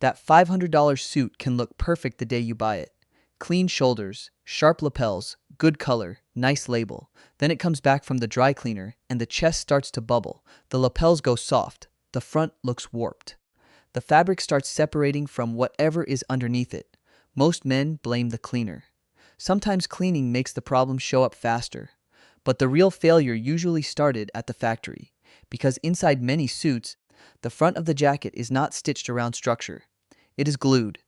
That $500 suit can look perfect the day you buy it. Clean shoulders, sharp lapels, good color, nice label. Then it comes back from the dry cleaner and the chest starts to bubble. The lapels go soft. The front looks warped. The fabric starts separating from whatever is underneath it. Most men blame the cleaner. Sometimes cleaning makes the problem show up faster. But the real failure usually started at the factory, because inside many suits, the front of the jacket is not stitched around structure. It is glued.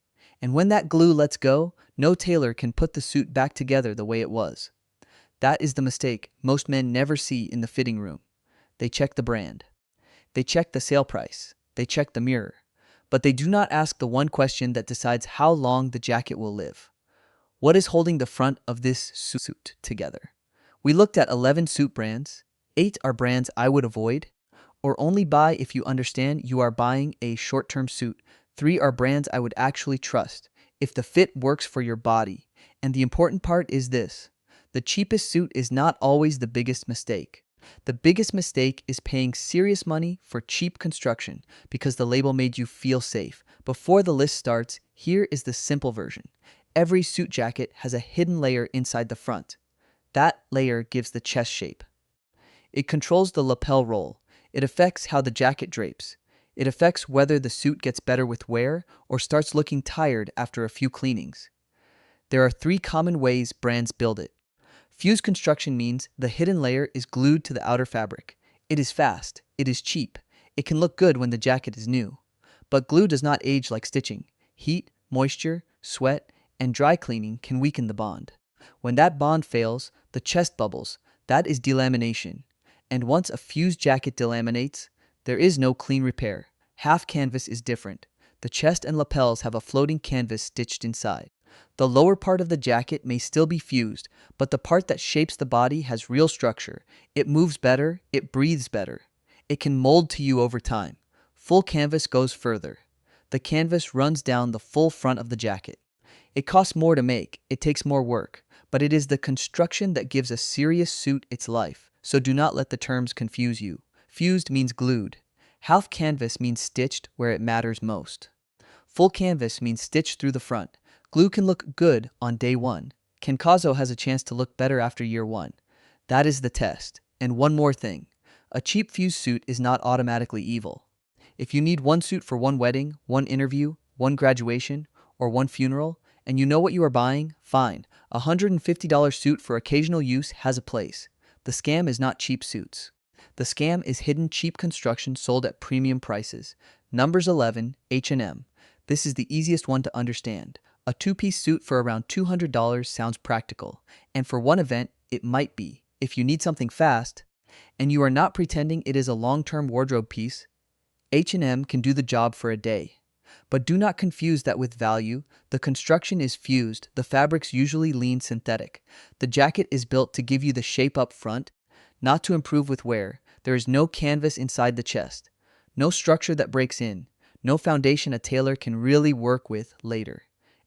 And when that glue lets go, no tailor can put the suit back together the way it was. That is the mistake most men never see in the fitting room. They check the brand. They check the sale price. They check the mirror. But they do not ask the one question that decides how long the jacket will live. What is holding the front of this suit together? We looked at 11 suit brands. 8 are brands I would avoid, or only buy if you understand you are buying a short-term suit. 3 are brands I would actually trust, if the fit works for your body. And the important part is this: the cheapest suit is not always the biggest mistake. The biggest mistake is paying serious money for cheap construction because the label made you feel safe. Before the list starts, here is the simple version. Every suit jacket has a hidden layer inside the front. That layer gives the chest shape. It controls the lapel roll. It affects how the jacket drapes. It affects whether the suit gets better with wear or starts looking tired after a few cleanings. There are 3 common ways brands build it. Fused construction means the hidden layer is glued to the outer fabric. It is fast. It is cheap. It can look good when the jacket is new. But glue does not age like stitching. Heat, moisture, sweat, and dry cleaning can weaken the bond. When that bond fails, the chest bubbles. That is delamination. And once a fused jacket delaminates, there is no clean repair. Half canvas is different. The chest and lapels have a floating canvas stitched inside. The lower part of the jacket may still be fused, but the part that shapes the body has real structure. It moves better, it breathes better. It can mold to you over time. Full canvas goes further. The canvas runs down the full front of the jacket. It costs more to make, it takes more work, but it is the construction that gives a serious suit its life. So do not let the terms confuse you. Fused means glued. Half canvas means stitched where it matters most. Full canvas means stitched through the front. Glue can look good on day 1. Kenkazo has a chance to look better after year 1. That is the test. And one more thing. A cheap fused suit is not automatically evil. If you need one suit for one wedding, one interview, one graduation, or one funeral, and you know what you are buying, fine. A $150 suit for occasional use has a place. The scam is not cheap suits. The scam is hidden cheap construction sold at premium prices. Numbers 11, H&M. This is the easiest one to understand. A 2-piece suit for around $200 sounds practical, and for one event, it might be. If you need something fast, and you are not pretending it is a long-term wardrobe piece, H&M can do the job for a day. But do not confuse that with value. The construction is fused. The fabrics usually lean synthetic. The jacket is built to give you the shape up front, not to improve with wear. There is no canvas inside the chest, no structure that breaks in, no foundation a tailor can really work with later.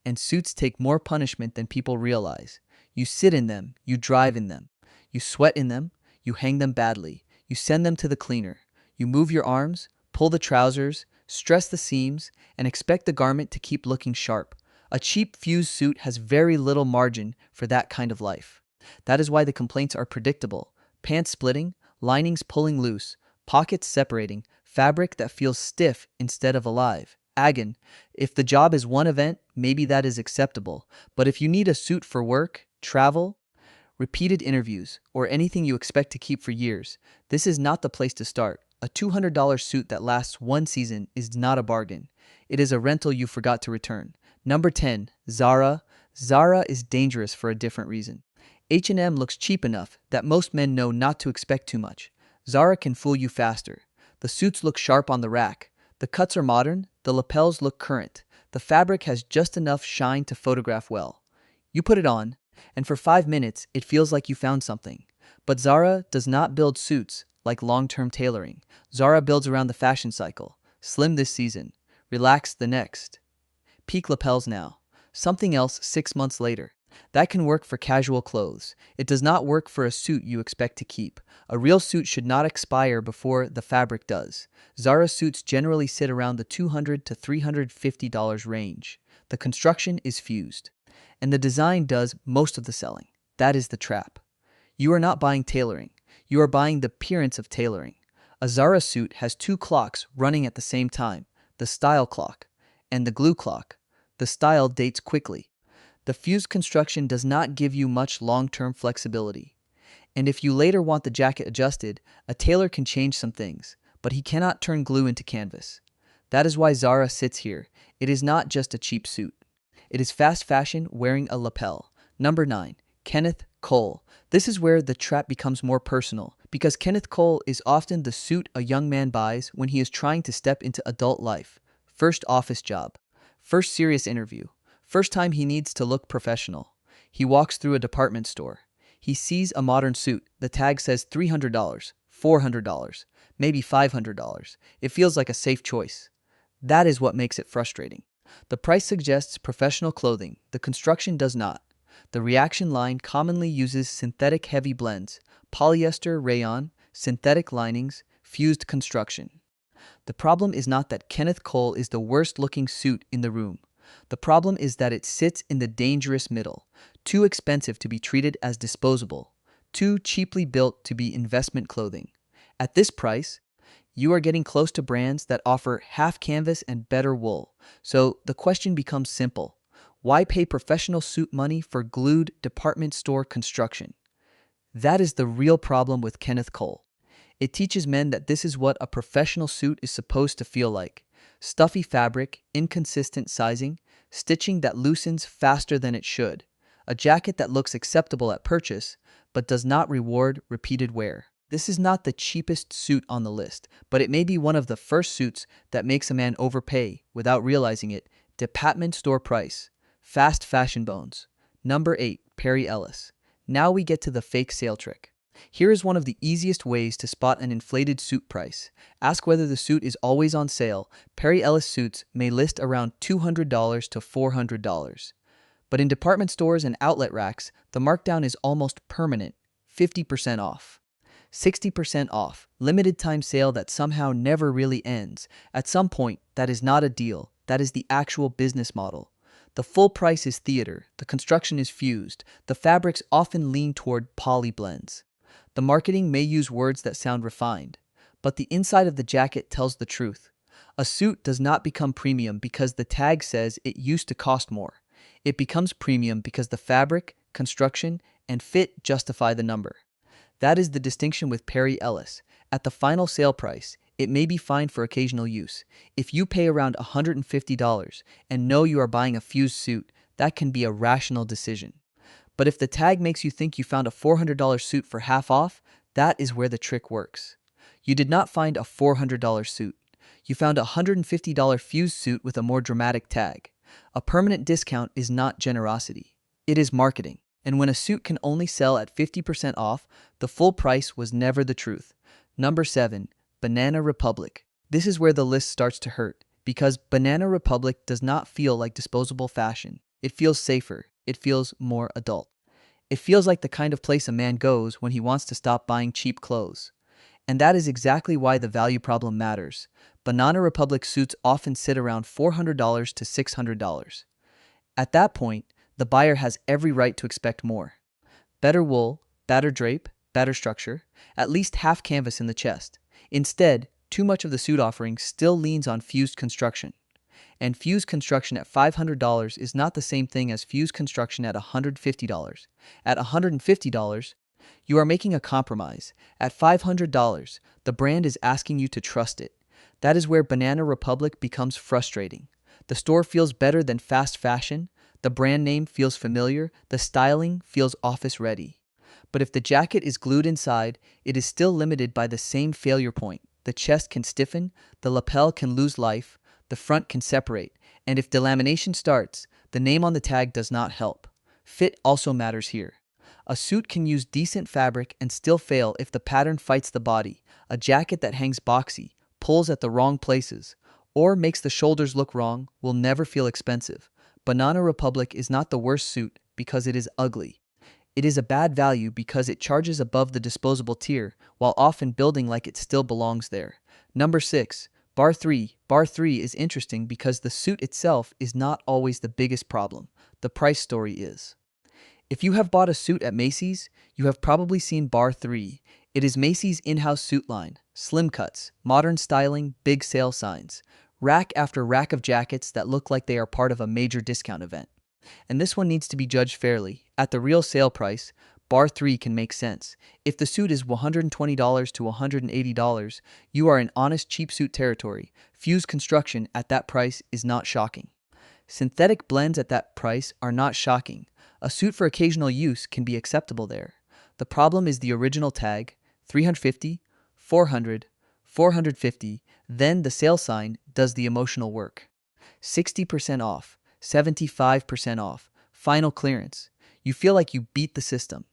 And suits take more punishment than people realize. You sit in them, you drive in them, you sweat in them, you hang them badly, you send them to the cleaner, you move your arms, pull the trousers, stress the seams, and expect the garment to keep looking sharp. A cheap fused suit has very little margin for that kind of life. That is why the complaints are predictable. Pants splitting, linings pulling loose, pockets separating, fabric that feels stiff instead of alive. Again, if the job is one event, maybe that is acceptable. But if you need a suit for work, travel, repeated interviews, or anything you expect to keep for years, this is not the place to start. A $200 suit that lasts one season is not a bargain. It is a rental you forgot to return. Number 10. Zara. Zara is dangerous for a different reason. H&M looks cheap enough that most men know not to expect too much. Zara can fool you faster. The suits look sharp on the rack. The cuts are modern. The lapels look current. The fabric has just enough shine to photograph well. You put it on, and for 5 minutes, it feels like you found something. But Zara does not build suits like long-term tailoring. Zara builds around the fashion cycle. Slim this season. Relaxed the next. Peak lapels now. Something else 6 months later. That can work for casual clothes. It does not work for a suit you expect to keep. A real suit should not expire before the fabric does. Zara suits generally sit around the $200 to $350 range. The construction is fused, and the design does most of the selling. That is the trap. You are not buying tailoring. You are buying the appearance of tailoring. A Zara suit has two clocks running at the same time, the style clock and the glue clock. The style dates quickly. The fused construction does not give you much long-term flexibility. And if you later want the jacket adjusted, a tailor can change some things, but he cannot turn glue into canvas. That is why Zara sits here. It is not just a cheap suit. It is fast fashion wearing a lapel. Number 9. Kenneth Cole. This is where the trap becomes more personal, because Kenneth Cole is often the suit a young man buys when he is trying to step into adult life. First office job. First serious interview. First time he needs to look professional. He walks through a department store. He sees a modern suit. The tag says $300, $400, maybe $500. It feels like a safe choice. That is what makes it frustrating. The price suggests professional clothing. The construction does not. The reaction line commonly uses synthetic heavy blends, polyester, rayon, synthetic linings, fused construction. The problem is not that Kenneth Cole is the worst looking suit in the room. The problem is that it sits in the dangerous middle, too expensive to be treated as disposable, too cheaply built to be investment clothing. At this price, you are getting close to brands that offer half canvas and better wool. So the question becomes simple. Why pay professional suit money for glued department store construction? That is the real problem with Kenneth Cole. It teaches men that this is what a professional suit is supposed to feel like. Stuffy fabric, inconsistent sizing, stitching that loosens faster than it should. A jacket that looks acceptable at purchase, but does not reward repeated wear. This is not the cheapest suit on the list, but it may be one of the first suits that makes a man overpay without realizing it. Department store price. Fast fashion bones. Number 8. Perry Ellis. Now we get to the fake sale trick. Here is one of the easiest ways to spot an inflated suit price. Ask whether the suit is always on sale. Perry Ellis suits may list around $200 to $400. But in department stores and outlet racks, the markdown is almost permanent, 50% off. 60% off, limited time sale that somehow never really ends. At some point, that is not a deal, that is the actual business model. The full price is theater, the construction is fused, the fabrics often lean toward poly blends. The marketing may use words that sound refined, but the inside of the jacket tells the truth. A suit does not become premium because the tag says it used to cost more. It becomes premium because the fabric, construction, and fit justify the number. That is the distinction with Perry Ellis. At the final sale price, it may be fine for occasional use. If you pay around $150 and know you are buying a fused suit, that can be a rational decision. But if the tag makes you think you found a $400 suit for half off, that is where the trick works. You did not find a $400 suit. You found a $150 fused suit with a more dramatic tag. A permanent discount is not generosity. It is marketing. And when a suit can only sell at 50% off, the full price was never the truth. Number 7. Banana Republic. This is where the list starts to hurt, because Banana Republic does not feel like disposable fashion. It feels safer. It feels more adult. It feels like the kind of place a man goes when he wants to stop buying cheap clothes. And that is exactly why the value problem matters. Banana Republic suits often sit around $400 to $600. At that point, the buyer has every right to expect more. Better wool, better drape, better structure, at least half canvas in the chest. Instead, too much of the suit offering still leans on fused construction. And fused construction at $500 is not the same thing as fused construction at $150. At $150, you are making a compromise. At $500, the brand is asking you to trust it. That is where Banana Republic becomes frustrating. The store feels better than fast fashion. The brand name feels familiar. The styling feels office-ready. But if the jacket is glued inside, it is still limited by the same failure point. The chest can stiffen, the lapel can lose life, the front can separate, and if delamination starts, the name on the tag does not help. Fit also matters here. A suit can use decent fabric and still fail if the pattern fights the body. A jacket that hangs boxy, pulls at the wrong places, or makes the shoulders look wrong will never feel expensive. Banana Republic is not the worst suit, because it is ugly. It is a bad value because it charges above the disposable tier while often building like it still belongs there. Number 6. Bar 3. Bar 3 is interesting because the suit itself is not always the biggest problem. The price story is. If you have bought a suit at Macy's, you have probably seen Bar 3. It is Macy's in-house suit line. Slim cuts, modern styling, big sale signs. Rack after rack of jackets that look like they are part of a major discount event. And this one needs to be judged fairly. At the real sale price, Bar 3 can make sense. If the suit is $120 to $180, you are in honest cheap suit territory. Fused construction at that price is not shocking. Synthetic blends at that price are not shocking. A suit for occasional use can be acceptable there. The problem is the original tag, $350, $400, $450, then the sale sign does the emotional work. 60% off, 75% off, final clearance. You feel like you beat the system.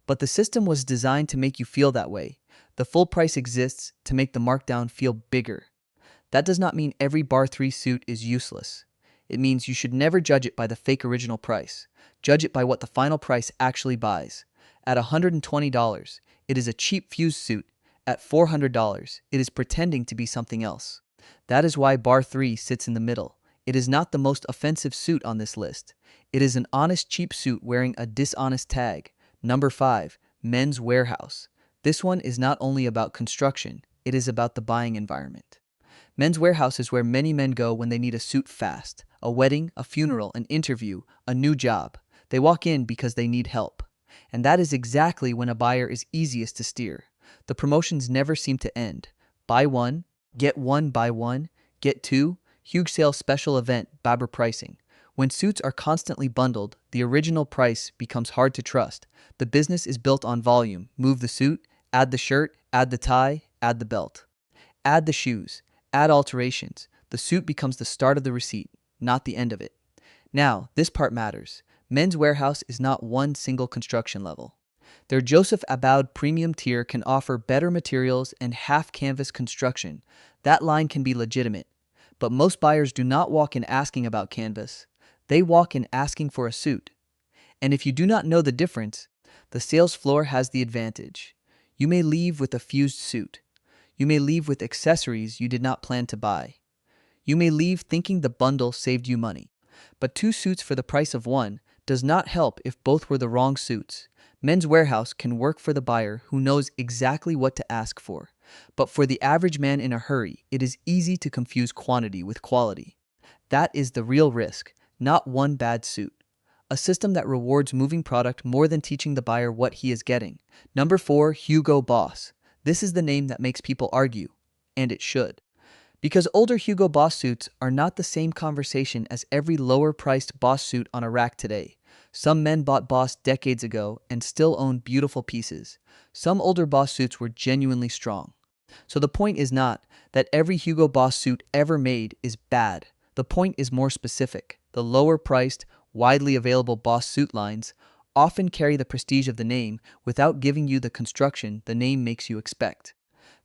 But the system was designed to make you feel that way. The full price exists to make the markdown feel bigger. That does not mean every Bar 3 suit is useless. It means you should never judge it by the fake original price. Judge it by what the final price actually buys. At $120, it is a cheap fused suit. At $400, it is pretending to be something else. That is why Bar 3 sits in the middle. It is not the most offensive suit on this list. It is an honest cheap suit wearing a dishonest tag. Number 5. Men's Warehouse. This one is not only about construction, it is about the buying environment. Men's Warehouse is where many men go when they need a suit fast. A wedding, a funeral, an interview, a new job. They walk in because they need help. And that is exactly when a buyer is easiest to steer. The promotions never seem to end. Buy one, buy one, get two, huge sale special event, Babber pricing. When suits are constantly bundled, the original price becomes hard to trust. The business is built on volume. Move the suit, add the shirt, add the tie, add the belt. Add the shoes, add alterations. The suit becomes the start of the receipt, not the end of it. Now, this part matters. Men's Warehouse is not one single construction level. Their Joseph Abboud premium tier can offer better materials and half-canvas construction. That line can be legitimate. But most buyers do not walk in asking about canvas. They walk in asking for a suit. And if you do not know the difference, the sales floor has the advantage. You may leave with a fused suit. You may leave with accessories you did not plan to buy. You may leave thinking the bundle saved you money. But two suits for the price of one does not help if both were the wrong suits. Men's Warehouse can work for the buyer who knows exactly what to ask for. But for the average man in a hurry, it is easy to confuse quantity with quality. That is the real risk, not one bad suit. A system that rewards moving product more than teaching the buyer what he is getting. Number 4, Hugo Boss. This is the name that makes people argue, and it should. Because older Hugo Boss suits are not the same conversation as every lower-priced Boss suit on a rack today. Some men bought Boss decades ago and still own beautiful pieces. Some older Boss suits were genuinely strong. So the point is not that every Hugo Boss suit ever made is bad. The point is more specific. The lower-priced, widely available Boss suit lines often carry the prestige of the name without giving you the construction the name makes you expect.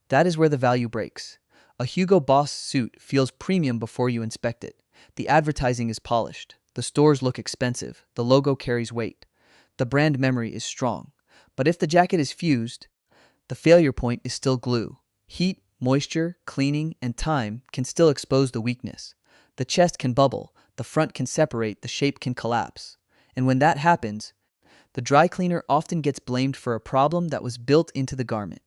That is where the value breaks. A Hugo Boss suit feels premium before you inspect it. The advertising is polished. The stores look expensive. The logo carries weight. The brand memory is strong. But if the jacket is fused, the failure point is still glue. Heat, moisture, cleaning, and time can still expose the weakness. The chest can bubble, the front can separate, the shape can collapse. And when that happens, the dry cleaner often gets blamed for a problem that was built into the garment.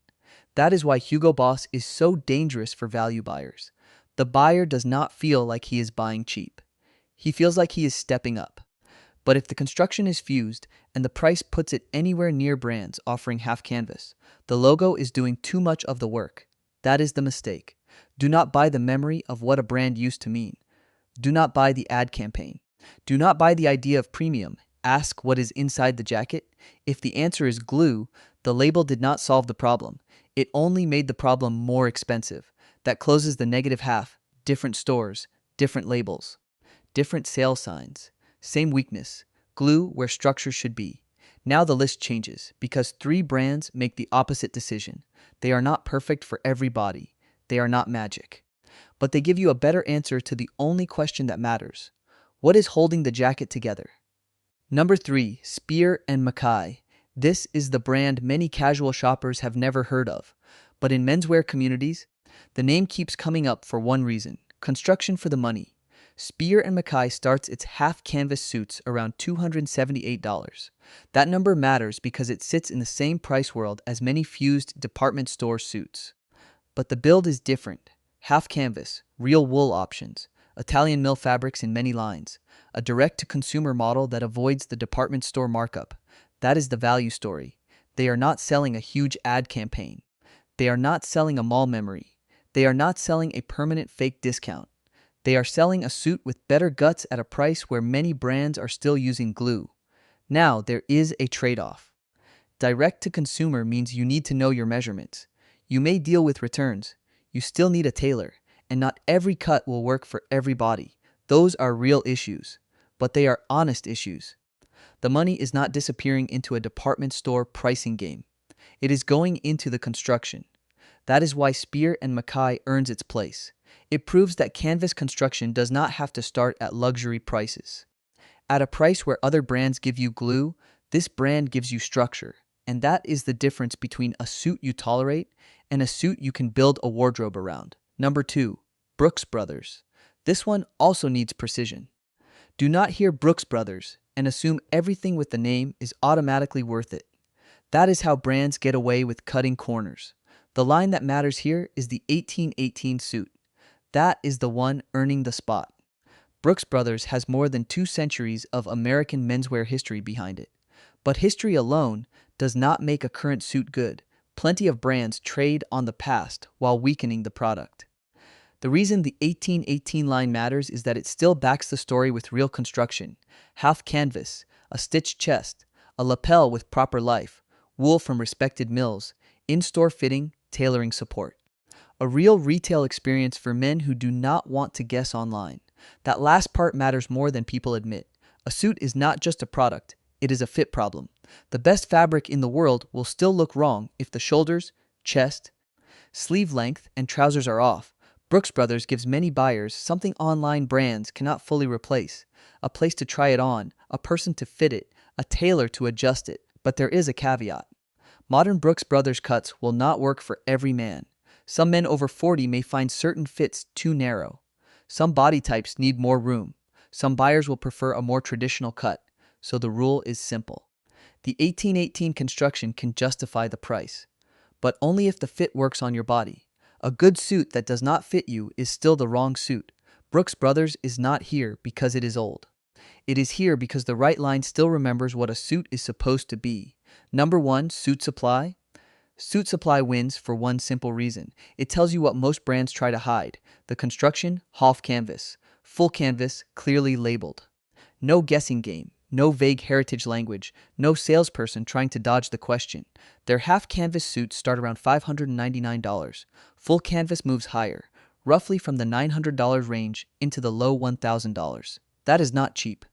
That is why Hugo Boss is so dangerous for value buyers. The buyer does not feel like he is buying cheap. He feels like he is stepping up. But if the construction is fused and the price puts it anywhere near brands offering half canvas, the logo is doing too much of the work. That is the mistake. Do not buy the memory of what a brand used to mean. Do not buy the ad campaign. Do not buy the idea of premium. Ask what is inside the jacket. If the answer is glue, the label did not solve the problem. It only made the problem more expensive. That closes the negative half. Different stores, different labels, different sales signs, same weakness, glue where structure should be. Now the list changes because 3 brands make the opposite decision. They are not perfect for every body. They are not magic. But they give you a better answer to the only question that matters. What is holding the jacket together? Number 3. Spear and Mackay. This is the brand many casual shoppers have never heard of. But in menswear communities, the name keeps coming up for one reason: construction for the money. Spear and Mackay starts its half-canvas suits around $278. That number matters because it sits in the same price world as many fused department store suits. But the build is different. Half canvas, real wool options, Italian mill fabrics in many lines, a direct-to-consumer model that avoids the department store markup. That is the value story. They are not selling a huge ad campaign. They are not selling a mall memory. They are not selling a permanent fake discount. They are selling a suit with better guts at a price where many brands are still using glue. Now, there is a trade-off. Direct-to-consumer means you need to know your measurements. You may deal with returns. You still need a tailor, and not every cut will work for every body. Those are real issues, but they are honest issues. The money is not disappearing into a department store pricing game. It is going into the construction. That is why Spear and Mackay earns its place. It proves that canvas construction does not have to start at luxury prices. At a price where other brands give you glue, this brand gives you structure. And that is the difference between a suit you tolerate and a suit you can build a wardrobe around. Number 2. Brooks Brothers. This one also needs precision. Do not hear Brooks Brothers and assume everything with the name is automatically worth it. That is how brands get away with cutting corners. The line that matters here is the 1818 suit. That is the one earning the spot. Brooks Brothers has more than 2 centuries of American menswear history behind it. But history alone does not make a current suit good. Plenty of brands trade on the past while weakening the product. The reason the 1818 line matters is that it still backs the story with real construction. Half canvas, a stitched chest, a lapel with proper life, wool from respected mills, in-store fitting, tailoring support. A real retail experience for men who do not want to guess online. That last part matters more than people admit. A suit is not just a product, it is a fit problem. The best fabric in the world will still look wrong if the shoulders, chest, sleeve length, and trousers are off. Brooks Brothers gives many buyers something online brands cannot fully replace: a place to try it on, a person to fit it, a tailor to adjust it. But there is a caveat. Modern Brooks Brothers cuts will not work for every man. Some men over 40 may find certain fits too narrow. Some body types need more room. Some buyers will prefer a more traditional cut. So the rule is simple. The 1818 construction can justify the price, but only if the fit works on your body. A good suit that does not fit you is still the wrong suit. Brooks Brothers is not here because it is old. It is here because the right line still remembers what a suit is supposed to be. Number 1, Suit Supply. Suit Supply wins for one simple reason. It tells you what most brands try to hide. The construction, half canvas. Full canvas, clearly labeled. No guessing game. No vague heritage language, no salesperson trying to dodge the question. Their half-canvas suits start around $599. Full canvas moves higher, roughly from the $900 range into the low $1,000. That is not cheap.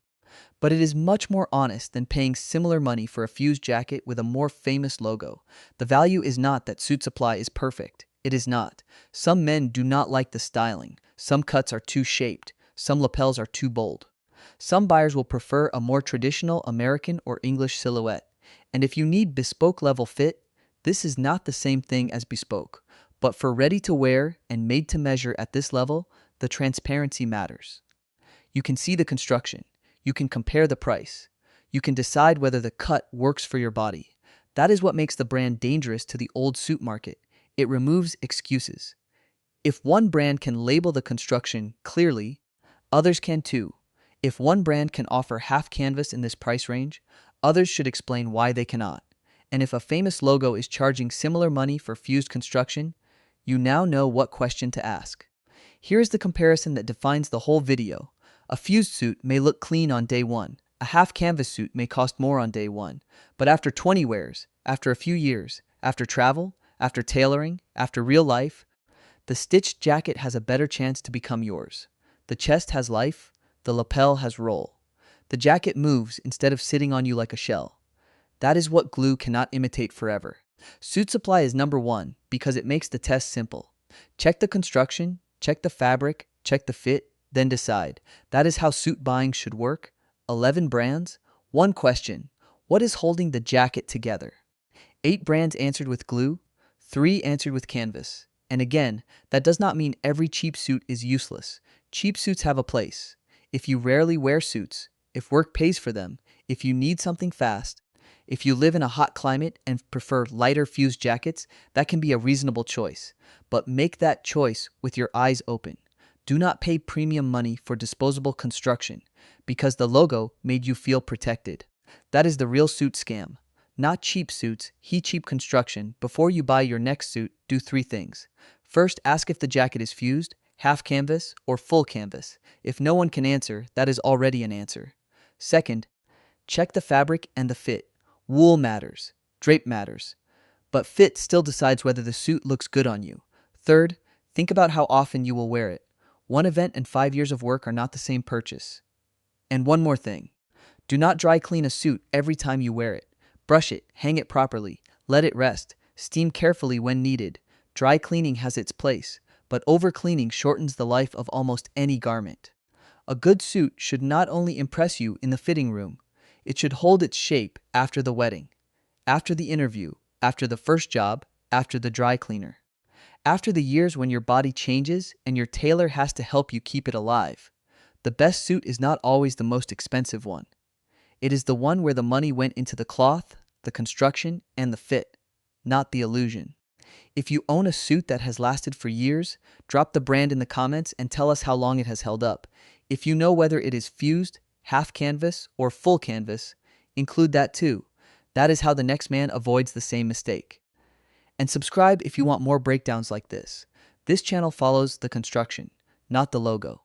But it is much more honest than paying similar money for a fused jacket with a more famous logo. The value is not that Suit Supply is perfect. It is not. Some men do not like the styling. Some cuts are too shaped. Some lapels are too bold. Some buyers will prefer a more traditional American or English silhouette. And if you need bespoke level fit, this is not the same thing as bespoke. But for ready to wear and made to measure at this level, the transparency matters. You can see the construction. You can compare the price. You can decide whether the cut works for your body. That is what makes the brand dangerous to the old suit market. It removes excuses. If one brand can label the construction clearly, others can too. If one brand can offer half canvas in this price range, others should explain why they cannot. And if a famous logo is charging similar money for fused construction, you now know what question to ask. Here is the comparison that defines the whole video. A fused suit may look clean on day 1. A half canvas suit may cost more on day 1. But after 20 wears, after a few years, after travel, after tailoring, after real life, the stitched jacket has a better chance to become yours. The chest has life. The lapel has roll. The jacket moves instead of sitting on you like a shell. That is what glue cannot imitate forever. Suit Supply is number 1 because it makes the test simple. Check the construction, check the fabric, check the fit, then decide. That is how suit buying should work. 11 brands, One question: what is holding the jacket together? 8 brands answered with glue, 3 answered with canvas. And again, that does not mean every cheap suit is useless. Cheap suits have a place. If you rarely wear suits, if work pays for them, if you need something fast, if you live in a hot climate and prefer lighter fused jackets, that can be a reasonable choice. But make that choice with your eyes open. Do not pay premium money for disposable construction because the logo made you feel protected. That is the real suit scam. Not cheap suits, cheap construction. Before you buy your next suit, do 3 things. First, ask if the jacket is fused, half canvas, or full canvas. If no one can answer, that is already an answer. Second, check the fabric and the fit. Wool matters, drape matters, but fit still decides whether the suit looks good on you. Third, think about how often you will wear it. One event and 5 years of work are not the same purchase. And one more thing. Do not dry clean a suit every time you wear it. Brush it, hang it properly, let it rest, steam carefully when needed. Dry cleaning has its place, but over-cleaning shortens the life of almost any garment. A good suit should not only impress you in the fitting room, it should hold its shape after the wedding, after the interview, after the first job, after the dry cleaner. After the years when your body changes and your tailor has to help you keep it alive. The best suit is not always the most expensive one. It is the one where the money went into the cloth, the construction, and the fit, not the illusion. If you own a suit that has lasted for years, drop the brand in the comments and tell us how long it has held up. If you know whether it is fused, half canvas, or full canvas, include that too. That is how the next man avoids the same mistake. And subscribe if you want more breakdowns like this. This channel follows the construction, not the logo.